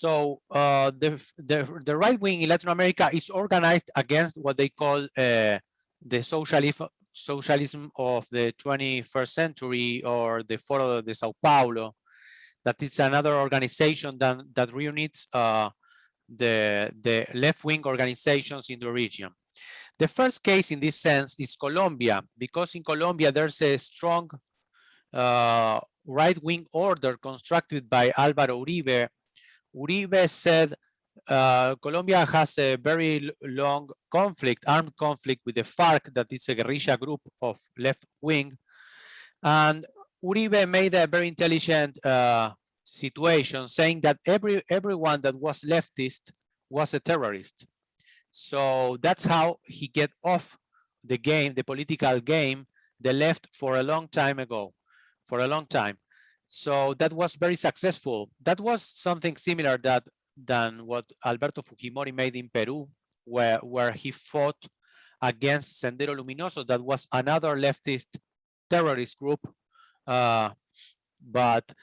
right wing in Latin America is organized against what they call the socialism of the 21st century, or the Foro de Sao Paulo. That is another organization that reunites the left-wing organizations in the region. The first case in this sense is Colombia, because in Colombia there's a strong right-wing order constructed by Álvaro Uribe. Uribe said Colombia has a very long conflict, armed conflict with the FARC, that is a guerrilla group of left wing. And Uribe made a very intelligent situation, saying that everyone that was leftist was a terrorist. So that's how he get off the game, the political game, the left for a long time ago, for a long time. So that was very successful. That was something similar than what Alberto Fujimori made in Peru, where he fought against Sendero Luminoso. That was another leftist terrorist group, but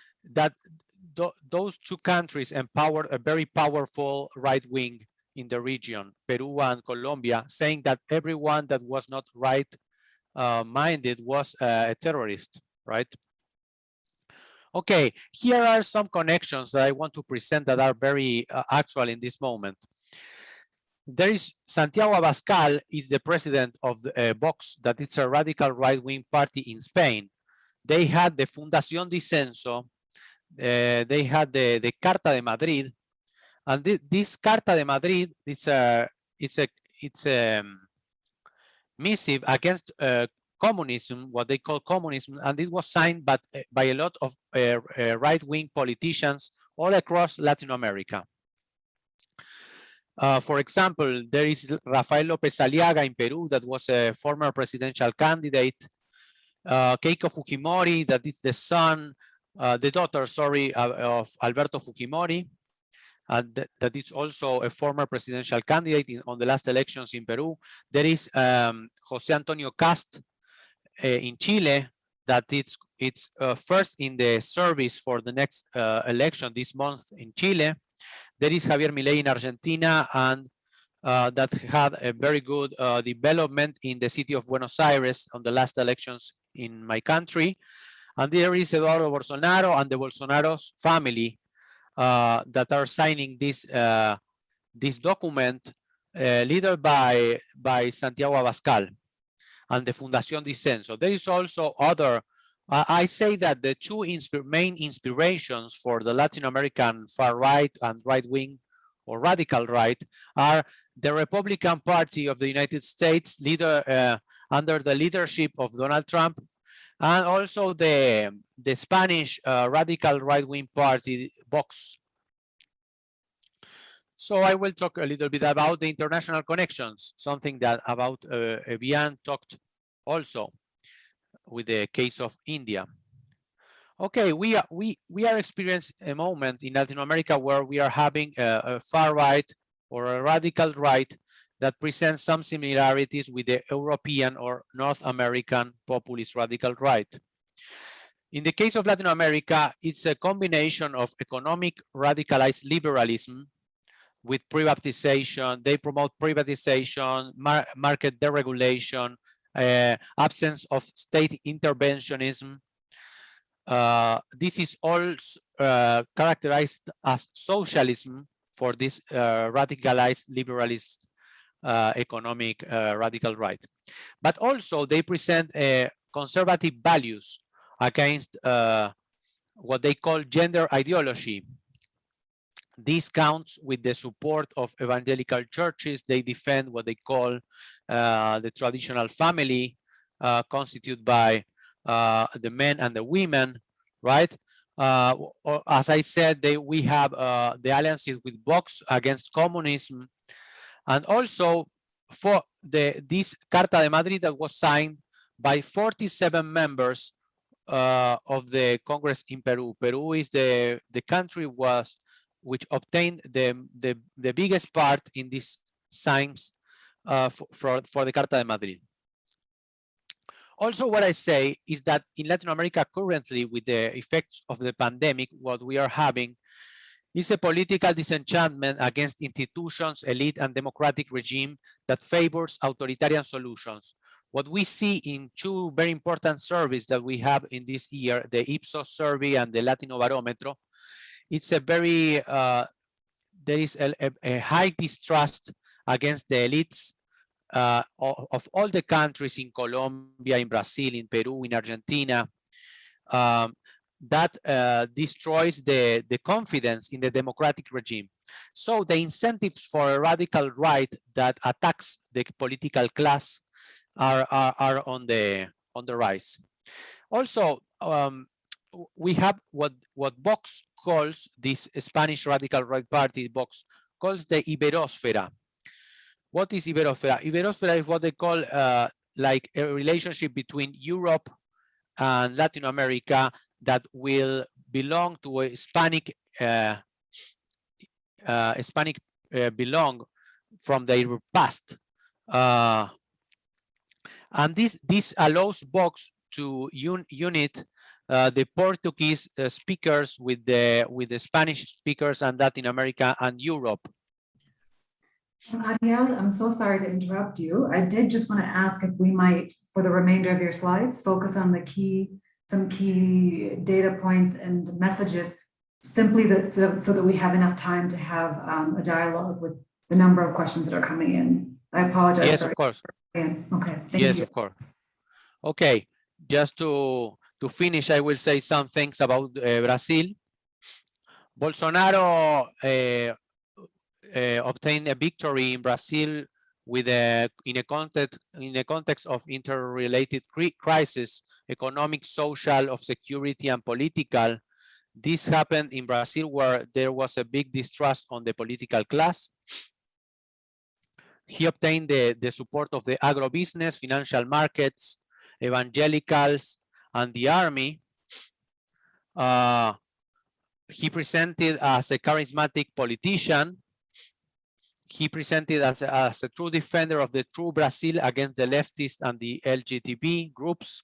those two countries empowered a very powerful right wing in the region, Peru and Colombia, saying that everyone that was not right-minded was a terrorist, right? Okay, here are some connections that I want to present that are very actual in this moment. There is Santiago Abascal is the president of the, Vox, that is a radical right-wing party in Spain. They had the Fundación Disenso, they had the Carta de Madrid, and this Carta de Madrid it's a missive against communism, what they call communism, and it was signed by a lot of right-wing politicians all across Latin America. For example, there is Rafael López Aliaga in Peru, that was a former presidential candidate. Keiko Fujimori, that is the daughter, sorry, of Alberto Fujimori, and that is also a former presidential candidate on the last elections in Peru. There is José Antonio Cast in Chile, that it's first in the service for the next election this month in Chile. There is Javier Milei in Argentina, and that had a very good development in the city of Buenos Aires on the last elections in my country. And there is Eduardo Bolsonaro and the Bolsonaro's family that are signing this this document led by Santiago Abascal and the Fundación Disenso. There is also other, I say that the two main inspirations for the Latin American far right and right wing or radical right are the Republican Party of the United States, under the leadership of Donald Trump, and also the Spanish radical right-wing party, Vox. So I will talk a little bit about the international connections, something that about Eviane talked also with the case of India. Okay, we are experiencing a moment in Latin America where we are having a far right or a radical right that presents some similarities with the European or North American populist radical right. In the case of Latin America, it's a combination of economic radicalized liberalism with privatization. They promote privatization, market deregulation, absence of state interventionism. This is all characterized as socialism for this radicalized liberalist economic radical right. But also they present conservative values against what they call gender ideology. This counts with the support of evangelical churches. They defend what they call the traditional family, constituted by the men and the women, right? As I said, we have the alliances with Vox against communism, and also for this Carta de Madrid that was signed by 47 members of the Congress in Peru. Peru is the country which obtained the biggest part in these signs for the Carta de Madrid. Also, what I say is that in Latin America currently, with the effects of the pandemic, what we are having is a political disenchantment against institutions, elite, and democratic regime that favors authoritarian solutions. What we see in two very important surveys that we have in this year, the Ipsos survey and the Latino Barometro, it's a very, there is a high distrust against the elites of all the countries in Colombia, in Brazil, in Peru, in Argentina, that destroys the confidence in the democratic regime. So the incentives for a radical right that attacks the political class are on the rise. Also, we have what Vox calls, this Spanish radical right party, Vox calls the Iberosfera. What is Iberosfera? Iberosfera is what they call like a relationship between Europe and Latin America that will belong to a Hispanic belong from their past. And this allows Vox to unite the Portuguese speakers with the Spanish speakers and Latin America and Europe. Ariel, I'm so sorry to interrupt you. I did just want to ask if we might, for the remainder of your slides, focus on some key data points and messages, simply so that we have enough time to have a dialogue with the number of questions that are coming in. I apologize. Yes, of course. Okay, thank you. Yes, of course. Okay, just to finish, I will say some things about Brazil. Bolsonaro obtained a victory in Brazil with in a context of interrelated crisis, economic, social, of security, and political. This happened in Brazil, where there was a big distrust on the political class. He obtained the support of the agribusiness, financial markets, evangelicals, and the army. He presented as a charismatic politician. He presented as a true defender of the true Brazil against the leftists and the LGBT groups.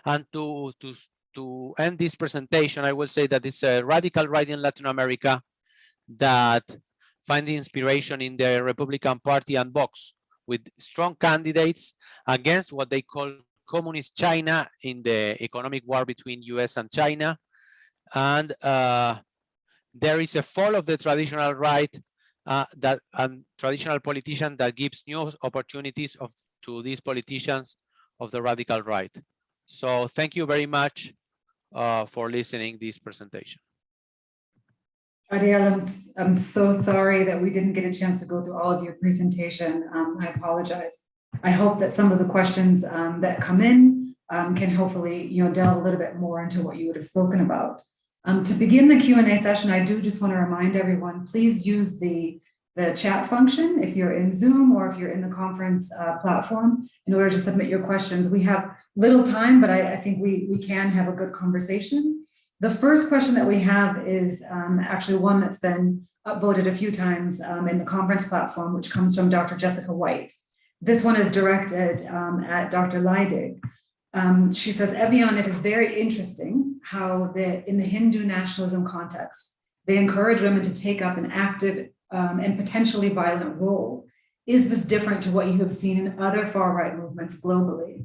And to end this presentation, I will say that it's a radical right in Latin America that finds inspiration in the Republican Party and Vox, with strong candidates against what they call communist China in the economic war between US and China. And there is a fall of the traditional right and traditional politician that gives new opportunities to these politicians of the radical right. So thank you very much for listening this presentation. Ariel, I'm so sorry that we didn't get a chance to go through all of your presentation. I apologize. I hope that some of the questions that come in can hopefully, delve a little bit more into what you would have spoken about. To begin the Q&A session, I do just want to remind everyone, please use the chat function if you're in Zoom or if you're in the conference platform in order to submit your questions. We have little time, but I think we can have a good conversation. The first question that we have is actually one that's been upvoted a few times in the conference platform, which comes from Dr. Jessica White. This one is directed at Dr. Leidig. She says, Eviane, it is very interesting how in the Hindu nationalism context, they encourage women to take up an active and potentially violent role. Is this different to what you have seen in other far-right movements globally?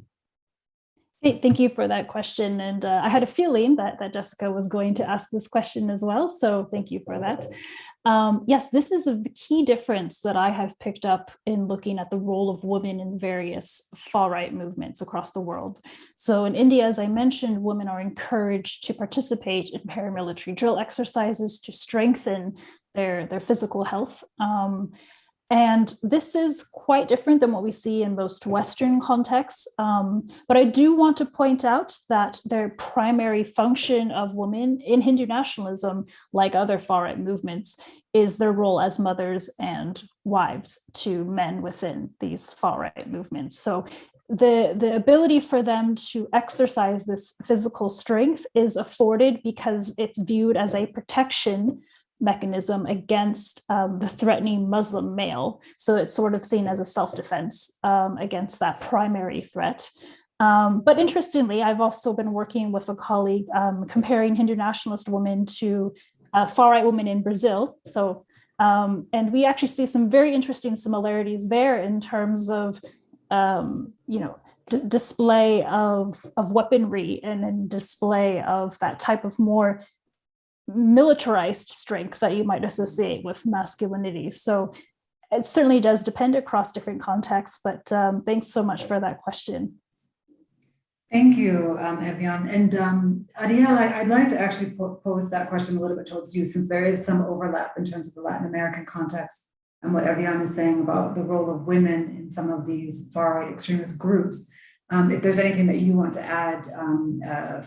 Hey, thank you for that question. And I had a feeling that Jessica was going to ask this question as well. So thank you for that. Yes, this is a key difference that I have picked up in looking at the role of women in various far-right movements across the world. So in India, as I mentioned, women are encouraged to participate in paramilitary drill exercises to strengthen their physical health. And this is quite different than what we see in most Western contexts. But I do want to point out that the primary function of women in Hindu nationalism, like other far-right movements, is their role as mothers and wives to men within these far-right movements. So the ability for them to exercise this physical strength is afforded because it's viewed as a protection mechanism against the threatening Muslim male. So it's sort of seen as a self-defense against that primary threat. But interestingly, I've also been working with a colleague comparing Hindu nationalist women to far-right women in Brazil. So, and we actually see some very interesting similarities there in terms of, display of weaponry and display of that type of more militarized strength that you might associate with masculinity. So it certainly does depend across different contexts, but thanks so much for that question. Thank you, Eviane. And Ariel, I'd like to actually pose that question a little bit towards you, since there is some overlap in terms of the Latin American context and what Eviane is saying about the role of women in some of these far-right extremist groups. If there's anything that you want to add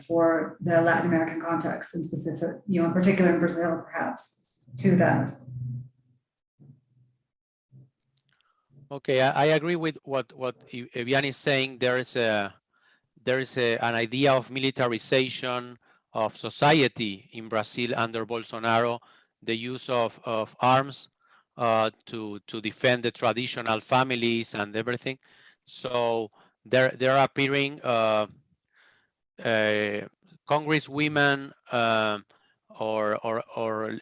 for the Latin American context in specific, in particular in Brazil, perhaps, to that. Okay, I agree with what Eviane is saying. There is an idea of militarization of society in Brazil under Bolsonaro, the use of arms to defend the traditional families and everything. So there are appearing congresswomen or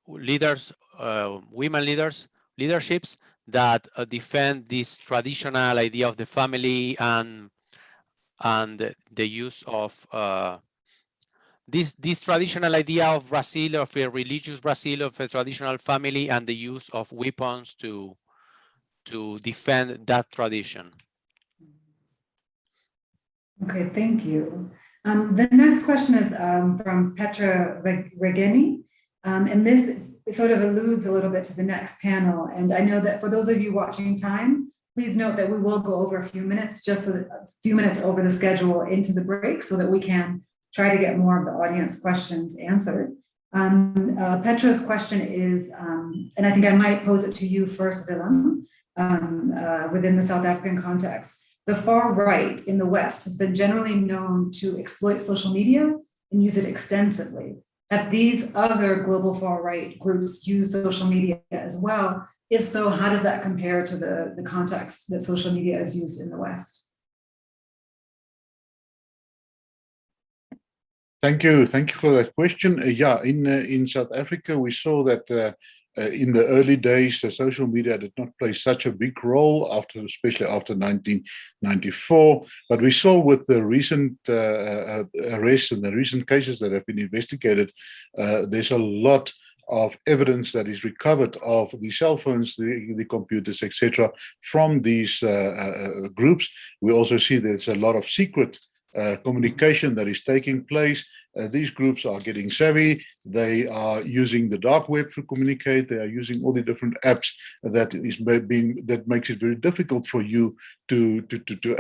leaders, women leaderships that defend this traditional idea of the family and the use of this traditional idea of Brazil, of a religious Brazil, of a traditional family, and the use of weapons to defend that tradition. Okay, thank you. The next question is from Petra Regeni, and this sort of alludes a little bit to the next panel. And I know that for those of you watching time, please note that we will go over a few minutes, just so that a few minutes over the schedule into the break, so that we can try to get more of the audience questions answered. Petra's question is, and I think I might pose it to you first, Willem, within the South African context. The far right in the West has been generally known to exploit social media and use it extensively. Have these other global far right groups used social media as well? If so, how does that compare to the context that social media is used in the West? Thank you for that question. Yeah, in South Africa, we saw that in the early days, social media did not play such a big role, especially after 1994. But we saw with the recent arrests and the recent cases that have been investigated, there's a lot of evidence that is recovered of the cell phones, the computers, etc., from these groups. We also see there's a lot of secret communication that is taking place. These groups are getting savvy. They are using the dark web to communicate. They are using all the different apps that makes it very difficult for you to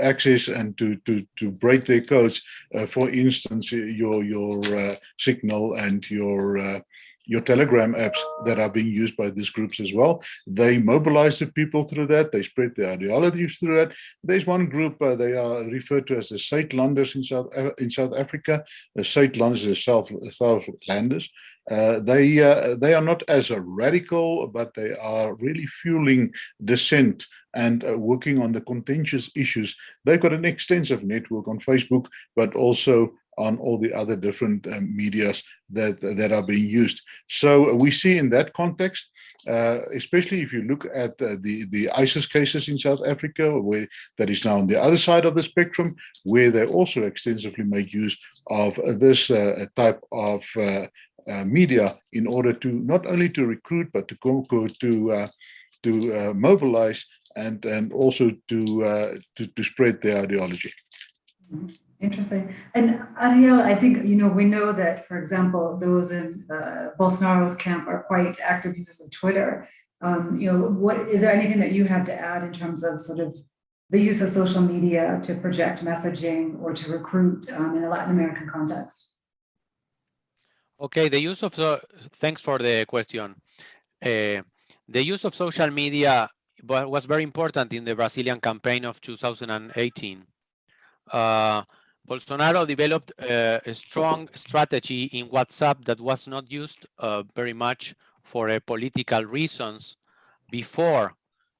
access and to break their codes. For instance, your Signal and your your Telegram apps that are being used by these groups as well. They mobilize the people through that. They spread their ideologies through that. There's one group, they are referred to as the Suidlanders in South Africa. The Suidlanders, the Southlanders. They are not as radical, but they are really fueling dissent and working on the contentious issues. They've got an extensive network on Facebook, but also on all the other different medias that are being used. So we see in that context, especially if you look at the ISIS cases in South Africa, where that is now on the other side of the spectrum, where they also extensively make use of this type of media in order to not only to recruit, but to mobilize and also to spread their ideology. Interesting. And Ariel, I think, we know that, for example, those in Bolsonaro's camp are quite active users of Twitter. What is there anything that you have to add in terms of sort of the use of social media to project messaging or to recruit in a Latin American context? Okay, the use of, thanks for the question. The use of social media was very important in the Brazilian campaign of 2018. Bolsonaro developed a strong strategy in WhatsApp that was not used very much for political reasons before.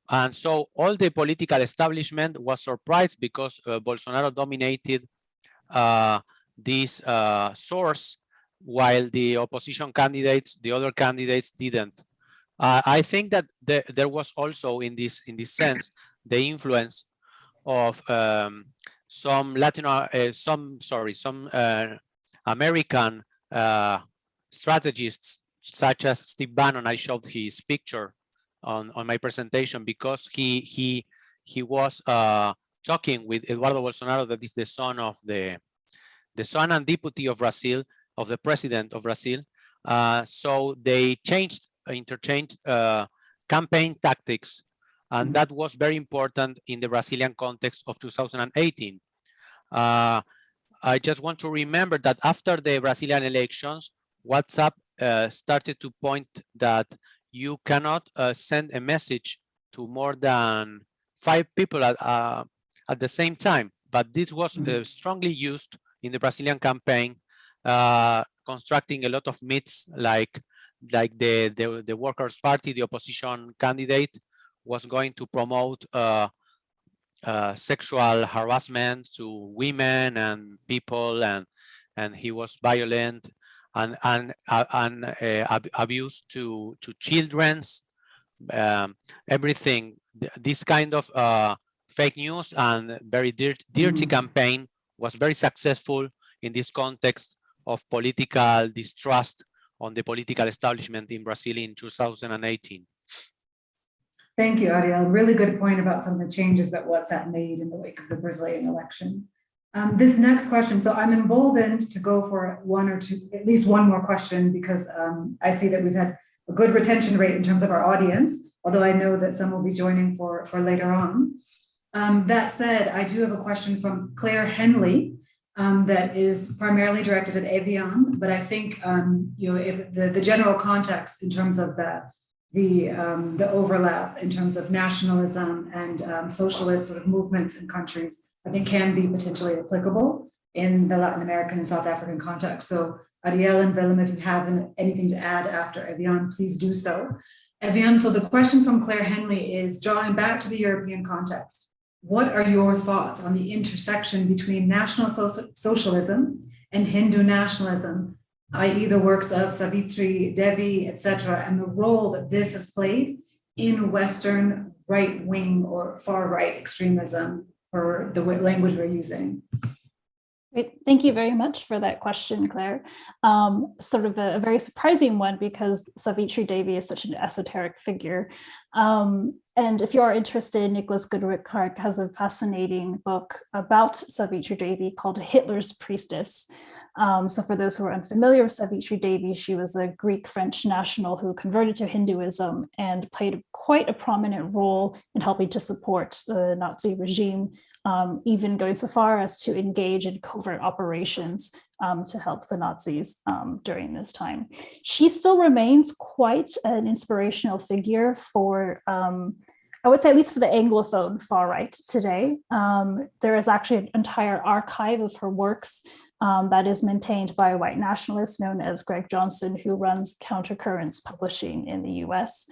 And so all the political establishment was surprised because Bolsonaro dominated this source while the opposition candidates, the other candidates didn't. I think that there was also in this sense the influence of some American strategists such as Steve Bannon. I showed his picture on my presentation because he was talking with Eduardo Bolsonaro, that is the son of the son and deputy of Brazil, of the president of Brazil. So they interchanged campaign tactics. And that was very important in the Brazilian context of 2018. I just want to remember that after the Brazilian elections, WhatsApp started to point that you cannot send a message to more than 5 people at the same time. But this was strongly used in the Brazilian campaign, constructing a lot of myths like the Workers' Party, the opposition candidate, was going to promote sexual harassment to women and people, and he was violent and abuse to children's, everything. This kind of fake news and very dirty campaign was very successful in this context of political distrust on the political establishment in Brazil in 2018. Thank you, Ariel. Really good point about some of the changes that WhatsApp made in the wake of the Brazilian election. This next question, so I'm emboldened to go for one or two, at least one more question, because I see that we've had a good retention rate in terms of our audience, although I know that some will be joining for later on. That said, I do have a question from Claire Henley that is primarily directed at Avion, but I think if the general context in terms of the overlap in terms of nationalism and socialist sort of movements in countries, I think can be potentially applicable in the Latin American and South African context. So Ariel and Willem, if you have anything to add after Eviane, please do so. Eviane, so the question from Claire Henley is, drawing back to the European context, what are your thoughts on the intersection between National Socialism and Hindu nationalism, i.e. the works of Savitri Devi, etc., and the role that this has played in Western right-wing or far-right extremism, or the language we're using? Great. Thank you very much for that question, Claire. Sort of a very surprising one, because Savitri Devi is such an esoteric figure. And if you are interested, Nicholas Goodrick-Clark has a fascinating book about Savitri Devi called Hitler's Priestess. So for those who are unfamiliar with Savitri Devi, she was a Greek-French national who converted to Hinduism and played quite a prominent role in helping to support the Nazi regime even going so far as to engage in covert operations to help the Nazis during this time. She still remains quite an inspirational figure for, I would say, at least for the Anglophone far right today. There is actually an entire archive of her works that is maintained by a white nationalist known as Greg Johnson, who runs Counter-Currents Publishing in the US.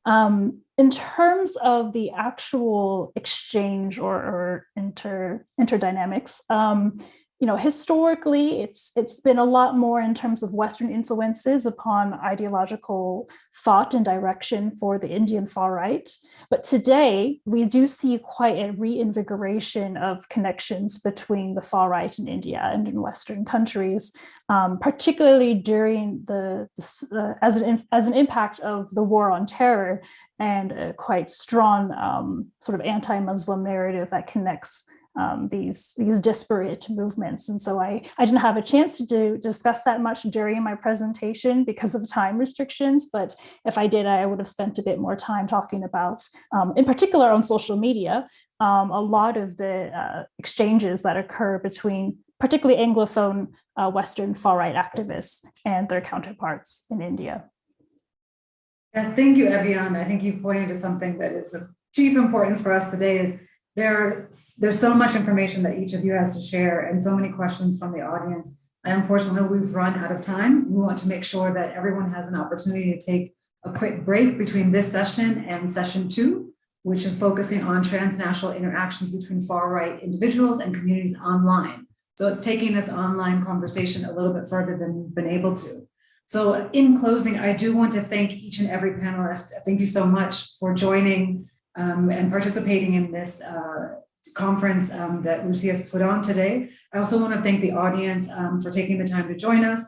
In terms of the actual exchange or interdynamics, historically, it's been a lot more in terms of Western influences upon ideological thought and direction for the Indian far right. But today, we do see quite a reinvigoration of connections between the far right in India and in Western countries, particularly during as an impact of the war on terror and a quite strong sort of anti-Muslim narrative that connects these disparate movements. And so I didn't have a chance to discuss that much during my presentation because of time restrictions, but if I did, I would have spent a bit more time talking about, in particular on social media, a lot of the exchanges that occur between particularly Anglophone Western far-right activists and their counterparts in India. Yes, thank you, Eviane. I think you've pointed to something that is of chief importance for us today is there's so much information that each of you has to share and so many questions from the audience. And unfortunately, we've run out of time. We want to make sure that everyone has an opportunity to take a quick break between this session and session 2, which is focusing on transnational interactions between far-right individuals and communities online. So it's taking this online conversation a little bit further than we've been able to. So in closing, I do want to thank each and every panelist. Thank you so much for joining and participating in this conference that RUSI has put on today. I also want to thank the audience for taking the time to join us.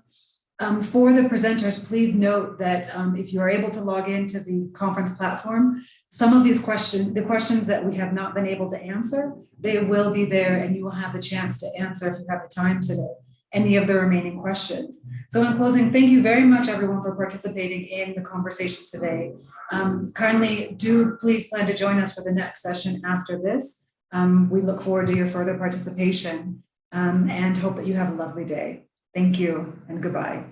For the presenters, please note that if you are able to log into the conference platform, some of these questions, the questions that we have not been able to answer, they will be there and you will have the chance to answer if you have the time today, any of the remaining questions. So in closing, thank you very much everyone for participating in the conversation today. Kindly do please plan to join us for the next session after this. We look forward to your further participation and hope that you have a lovely day. Thank you and goodbye.